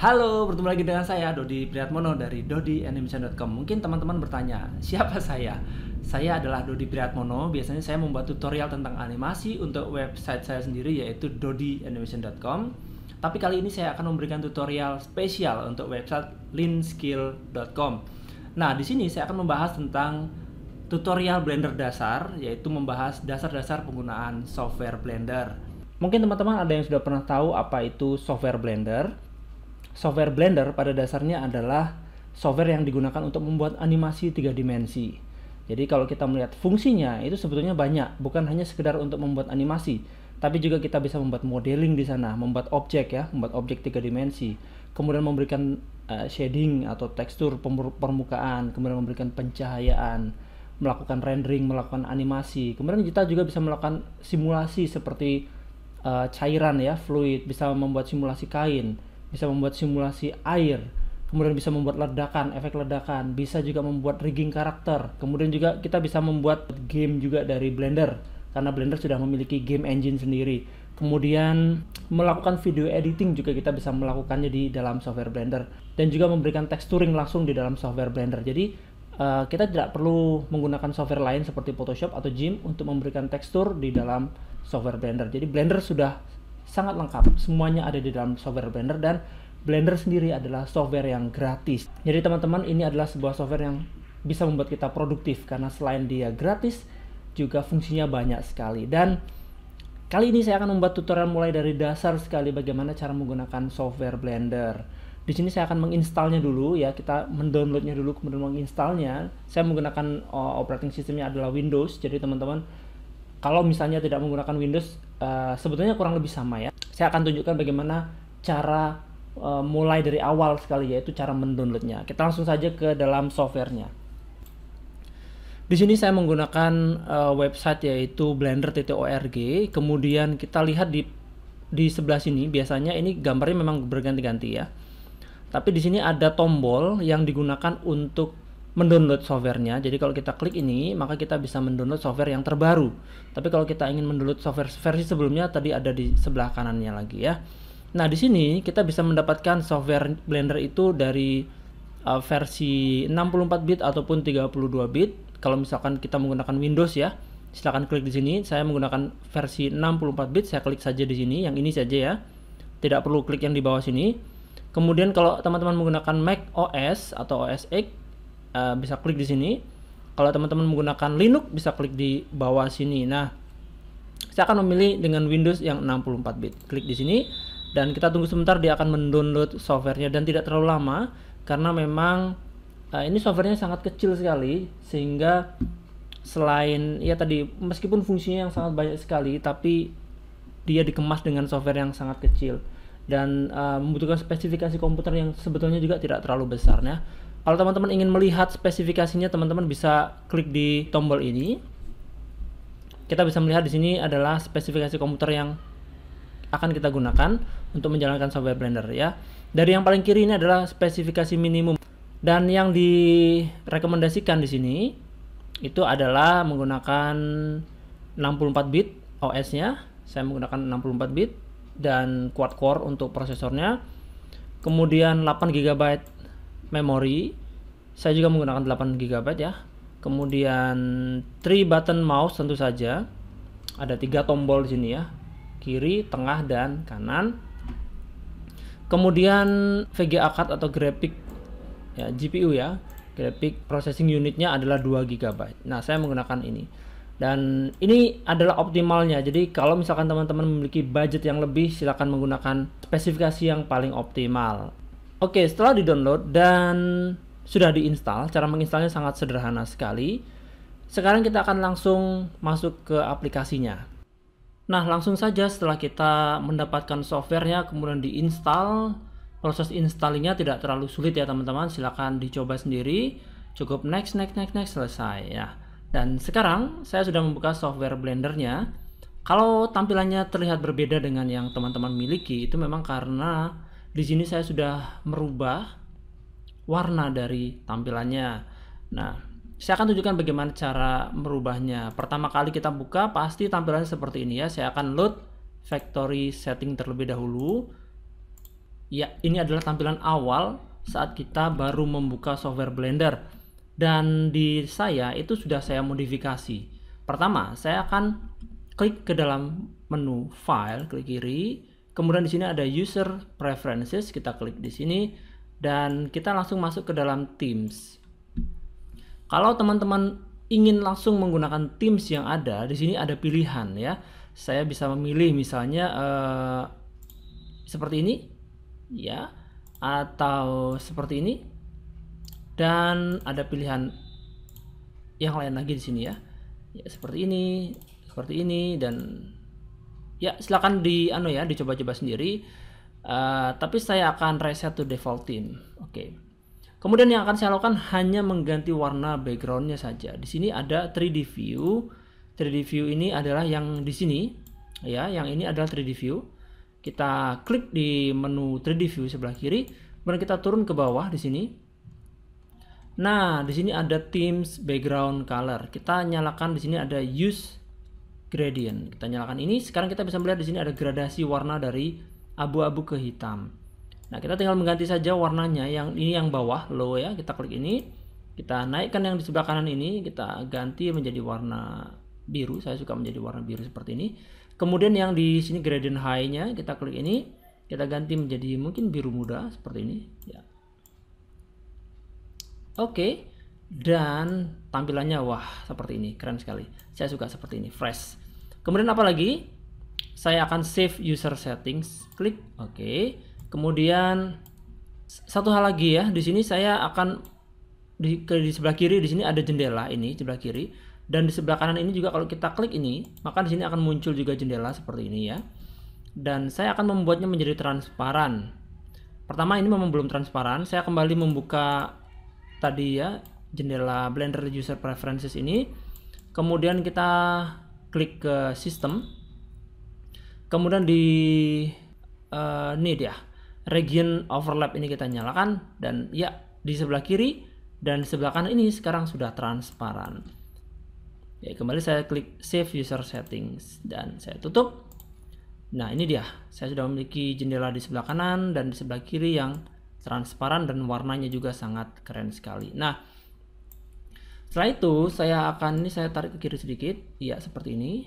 Halo, bertemu lagi dengan saya Dodi Priatmono dari dodianimation.com. Mungkin teman-teman bertanya, siapa saya? Saya adalah Dodi Priatmono. Biasanya saya membuat tutorial tentang animasi untuk website saya sendiri yaitu dodianimation.com. Tapi kali ini saya akan memberikan tutorial spesial untuk website leanskill.com. Nah, di sini saya akan membahas tentang tutorial Blender dasar, yaitu membahas dasar-dasar penggunaan software Blender. Mungkin teman-teman ada yang sudah pernah tahu apa itu software Blender. Software Blender pada dasarnya adalah software yang digunakan untuk membuat animasi 3 dimensi. Jadi kalau kita melihat fungsinya itu sebetulnya banyak, bukan hanya sekedar untuk membuat animasi, tapi juga kita bisa membuat modeling di sana, membuat objek ya, membuat objek 3 dimensi, kemudian memberikan shading atau tekstur permukaan, kemudian memberikan pencahayaan, melakukan rendering, melakukan animasi. Kemudian kita juga bisa melakukan simulasi seperti cairan ya, fluid, bisa membuat simulasi kain, bisa membuat simulasi air, kemudian bisa membuat ledakan, efek ledakan, bisa juga membuat rigging karakter, kemudian juga kita bisa membuat game juga dari Blender, karena Blender sudah memiliki game engine sendiri. Kemudian melakukan video editing juga kita bisa melakukannya di dalam software Blender, dan juga memberikan texturing langsung di dalam software Blender. Jadi kita tidak perlu menggunakan software lain seperti Photoshop atau GIMP untuk memberikan tekstur di dalam software Blender. Jadi Blender sudah sangat lengkap, semuanya ada di dalam software Blender, dan Blender sendiri adalah software yang gratis. Jadi teman-teman, ini adalah sebuah software yang bisa membuat kita produktif karena selain dia gratis juga fungsinya banyak sekali. Dan kali ini saya akan membuat tutorial mulai dari dasar sekali bagaimana cara menggunakan software Blender. Di sini saya akan menginstalnya dulu ya, kita mendownloadnya dulu kemudian menginstalnya. Saya menggunakan operating systemnya adalah Windows. Jadi teman-teman, kalau misalnya tidak menggunakan Windows, sebetulnya kurang lebih sama ya. Saya akan tunjukkan bagaimana cara mulai dari awal sekali, yaitu cara mendownloadnya. Kita langsung saja ke dalam softwarenya. Di sini saya menggunakan website yaitu blender.org. Kemudian kita lihat di sebelah sini, biasanya ini gambarnya memang berganti-ganti ya. Tapi di sini ada tombol yang digunakan untuk mendownload softwarenya. Jadi kalau kita klik ini, maka kita bisa mendownload software yang terbaru. Tapi kalau kita ingin mendownload software versi sebelumnya, tadi ada di sebelah kanannya lagi ya. Nah, di sini kita bisa mendapatkan software Blender itu dari versi 64 bit ataupun 32 bit. Kalau misalkan kita menggunakan Windows ya, silakan klik di sini. Saya menggunakan versi 64 bit, saya klik saja di sini, yang ini saja ya. Tidak perlu klik yang di bawah sini. Kemudian kalau teman-teman menggunakan Mac OS atau OS X, bisa klik di sini. Kalau teman-teman menggunakan Linux, bisa klik di bawah sini. Nah, saya akan memilih dengan Windows yang 64 bit. Klik di sini dan kita tunggu sebentar, dia akan mendownload softwarenya, dan tidak terlalu lama karena memang ini softwarenya sangat kecil sekali, sehingga selain ya tadi meskipun fungsinya yang sangat banyak sekali, tapi dia dikemas dengan software yang sangat kecil dan membutuhkan spesifikasi komputer yang sebetulnya juga tidak terlalu besar ya. Kalau teman-teman ingin melihat spesifikasinya, teman-teman bisa klik di tombol ini. Kita bisa melihat di sini adalah spesifikasi komputer yang akan kita gunakan untuk menjalankan software Blender ya. Dari yang paling kiri ini adalah spesifikasi minimum, dan yang direkomendasikan di sini itu adalah menggunakan 64 bit OS-nya. Saya menggunakan 64 bit dan quad core untuk prosesornya. Kemudian 8 GB memori, saya juga menggunakan 8 GB ya. Kemudian 3 button mouse, tentu saja ada 3 tombol di sini ya, kiri, tengah, dan kanan. Kemudian VGA card atau graphic ya, GPU ya, graphic processing unitnya adalah 2 GB. Nah, saya menggunakan ini, dan ini adalah optimalnya. Jadi kalau misalkan teman-teman memiliki budget yang lebih, silakan menggunakan spesifikasi yang paling optimal. Oke, setelah di-download dan sudah diinstal, cara menginstalnya sangat sederhana sekali. Sekarang kita akan langsung masuk ke aplikasinya. Nah, langsung saja setelah kita mendapatkan softwarenya, kemudian diinstal, proses installingnya tidak terlalu sulit ya teman-teman. Silahkan dicoba sendiri, cukup next, selesai ya. Dan sekarang saya sudah membuka software Blendernya. Kalau tampilannya terlihat berbeda dengan yang teman-teman miliki, itu memang karena di sini saya sudah merubah warna dari tampilannya. Nah, saya akan tunjukkan bagaimana cara merubahnya. Pertama kali kita buka, pasti tampilannya seperti ini ya. Saya akan load factory setting terlebih dahulu. Ya, ini adalah tampilan awal saat kita baru membuka software Blender. Dan di saya itu sudah saya modifikasi. Pertama, saya akan klik ke dalam menu File, klik kiri. Kemudian di sini ada User Preferences, kita klik di sini dan kita langsung masuk ke dalam Themes. Kalau teman-teman ingin langsung menggunakan themes yang ada, di sini ada pilihan ya. Saya bisa memilih misalnya seperti ini ya, atau seperti ini, dan ada pilihan yang lain lagi di sini ya. Ya seperti ini dan ya silakan dicoba-coba sendiri. Tapi saya akan reset to default theme. Oke. Kemudian yang akan saya lakukan hanya mengganti warna backgroundnya saja. Di sini ada 3D view. 3D view ini adalah yang di sini ya, yang ini adalah 3D view. Kita klik di menu 3D view sebelah kiri, kemudian kita turun ke bawah di sini. Nah, di sini ada themes background color. Kita nyalakan di sini ada use gradient. Kita nyalakan ini. Sekarang kita bisa melihat di sini ada gradasi warna dari abu-abu ke hitam. Nah, kita tinggal mengganti saja warnanya. Yang ini yang bawah low ya. Kita klik ini. Kita naikkan yang di sebelah kanan ini, kita ganti menjadi warna biru. Saya suka menjadi warna biru seperti ini. Kemudian yang di sini gradient high-nya kita klik ini, kita ganti menjadi mungkin biru muda seperti ini ya. Oke. Dan tampilannya wah seperti ini, keren sekali. Saya suka seperti ini, fresh. Kemudian apa lagi? Saya akan save user settings, klik oke. Kemudian satu hal lagi ya, di sini saya akan di sebelah kiri di sini ada jendela ini sebelah kiri. Dan di sebelah kanan ini juga kalau kita klik ini, maka di sini akan muncul juga jendela seperti ini ya. Dan saya akan membuatnya menjadi transparan. Pertama ini memang belum transparan, saya kembali membuka tadi ya jendela Blender User Preferences ini. Kemudian kita klik ke System. Kemudian di ini dia, Region Overlap ini kita nyalakan dan ya di sebelah kiri dan sebelah kanan ini sekarang sudah transparan. Ya, kembali saya klik Save User Settings dan saya tutup. Nah, ini dia. Saya sudah memiliki jendela di sebelah kanan dan di sebelah kiri yang transparan dan warnanya juga sangat keren sekali. Nah, setelah itu saya tarik ke kiri sedikit. Ya, seperti ini.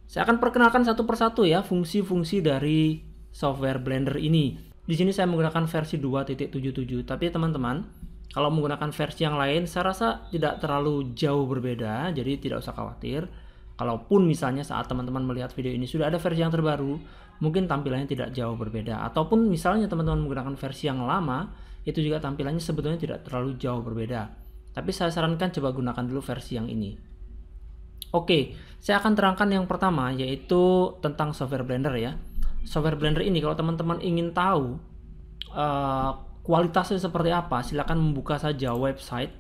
Saya akan perkenalkan satu persatu ya fungsi-fungsi dari software Blender ini. Di sini saya menggunakan versi 2.77, tapi teman-teman kalau menggunakan versi yang lain, saya rasa tidak terlalu jauh berbeda, jadi tidak usah khawatir. Kalaupun misalnya saat teman-teman melihat video ini sudah ada versi yang terbaru, mungkin tampilannya tidak jauh berbeda. Ataupun misalnya teman-teman menggunakan versi yang lama, itu juga tampilannya sebetulnya tidak terlalu jauh berbeda. Tapi saya sarankan coba gunakan dulu versi yang ini. Oke, saya akan terangkan yang pertama, yaitu tentang software Blender ya. Software Blender ini kalau teman-teman ingin tahu kualitasnya seperti apa, silakan membuka saja website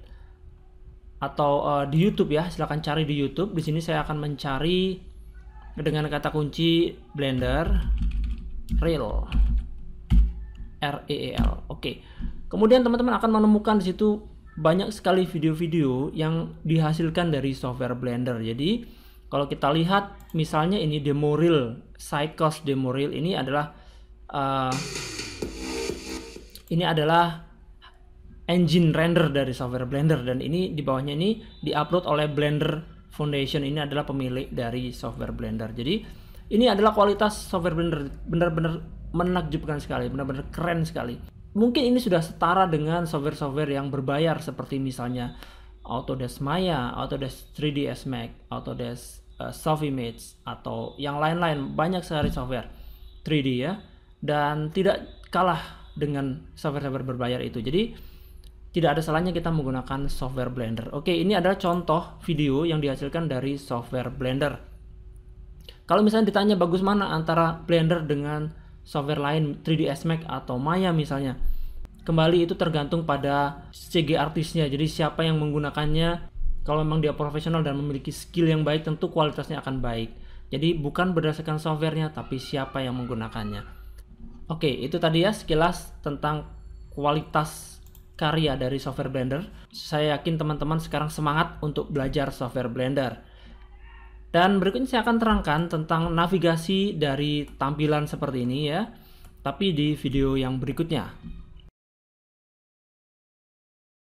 atau di YouTube ya, silakan cari di YouTube. Di sini saya akan mencari dengan kata kunci Blender Real, REAL. Oke. Kemudian teman-teman akan menemukan di situ banyak sekali video-video yang dihasilkan dari software Blender. Jadi kalau kita lihat misalnya ini demo reel, Cycles demo reel ini adalah engine render dari software Blender, dan ini di bawahnya ini diupload oleh Blender Foundation. Ini adalah pemilik dari software Blender. Jadi ini adalah kualitas software Blender, benar-benar menakjubkan sekali, benar-benar keren sekali. Mungkin ini sudah setara dengan software-software yang berbayar seperti misalnya Autodesk Maya, Autodesk 3ds Max, Autodesk Sofimage atau yang lain-lain. Banyak sekali software 3D ya, dan tidak kalah dengan software-software berbayar itu. Jadi tidak ada salahnya kita menggunakan software Blender. Oke, ini adalah contoh video yang dihasilkan dari software Blender. Kalau misalnya ditanya bagus mana antara Blender dengan software lain 3ds Max atau Maya misalnya, kembali itu tergantung pada CG artisnya. Jadi siapa yang menggunakannya, kalau memang dia profesional dan memiliki skill yang baik, tentu kualitasnya akan baik. Jadi bukan berdasarkan softwarenya, tapi siapa yang menggunakannya. Oke, itu tadi ya sekilas tentang kualitas karya dari software Blender. Saya yakin teman-teman sekarang semangat untuk belajar software Blender. Dan berikutnya saya akan terangkan tentang navigasi dari tampilan seperti ini ya. tapi di video yang berikutnya.